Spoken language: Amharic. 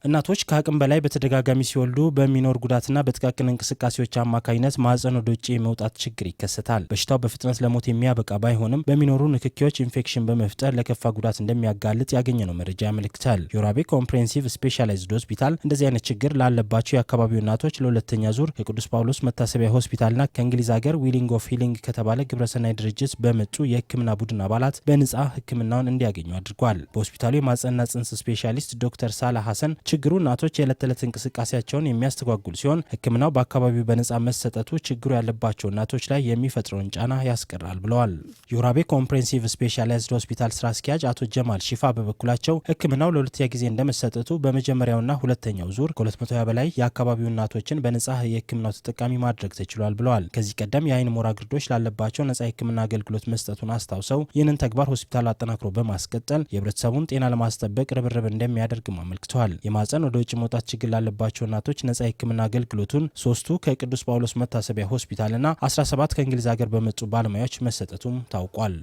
እናቶች ከአቅም በላይ በተደጋጋሚ ሲወልዱ በሚኖር ጉዳትና በጥቃቅን እንቅስቃሴዎች አማካኝነት ማህፀን ወደ ውጭ የመውጣት ችግር ይከሰታል። በሽታው በፍጥነት ለሞት የሚያበቃ ባይሆንም በሚኖሩ ንክኪዎች ኢንፌክሽን በመፍጠር ለከፋ ጉዳት እንደሚያጋልጥ ያገኘነው መረጃ ያመለክታል። የወራቤ ኮምፕሬሄንሲቭ ስፔሻላይዝድ ሆስፒታል እንደዚህ አይነት ችግር ላለባቸው የአካባቢው እናቶች ለሁለተኛ ዙር ከቅዱስ ጳውሎስ መታሰቢያ ሆስፒታልና ከእንግሊዝ ሀገር ዊሊንግ ኦፍ ሂሊንግ ከተባለ ግብረሰናይ ድርጅት በመጡ የህክምና ቡድን አባላት በነጻ ህክምናውን እንዲያገኙ አድርጓል። በሆስፒታሉ የማህፀንና ጽንስ ስፔሻሊስት ዶክተር ሳላ ሐሰን ችግሩ እናቶች የዕለት ተዕለት እንቅስቃሴያቸውን የሚያስተጓጉል ሲሆን ህክምናው በአካባቢው በነጻ መሰጠቱ ችግሩ ያለባቸው እናቶች ላይ የሚፈጥረውን ጫና ያስቀራል ብለዋል። የወራቤ ኮምፕሬሄንሲቭ ስፔሻላይዝድ ሆስፒታል ስራ አስኪያጅ አቶ ጀማል ሺፋ በበኩላቸው ህክምናው ለሁለተኛ ጊዜ እንደመሰጠቱ በመጀመሪያውና ሁለተኛው ዙር ከ220 በላይ የአካባቢው እናቶችን በነጻ የህክምናው ተጠቃሚ ማድረግ ተችሏል ብለዋል። ከዚህ ቀደም የአይን ሞራ ግርዶሽ ላለባቸው ነጻ የህክምና አገልግሎት መስጠቱን አስታውሰው ይህንን ተግባር ሆስፒታሉ አጠናክሮ በማስቀጠል የህብረተሰቡን ጤና ለማስጠበቅ ርብርብ እንደሚያደርግም አመልክተዋል። የማህፀን ወደ ውጭ መውጣት ችግር ላለባቸው እናቶች ነጻ የህክምና አገልግሎቱን 3ቱ ከቅዱስ ጳውሎስ መታሰቢያ ሆስፒታልና 17 ከእንግሊዝ ሀገር በመጡ ባለሙያዎች መሰጠቱም ታውቋል።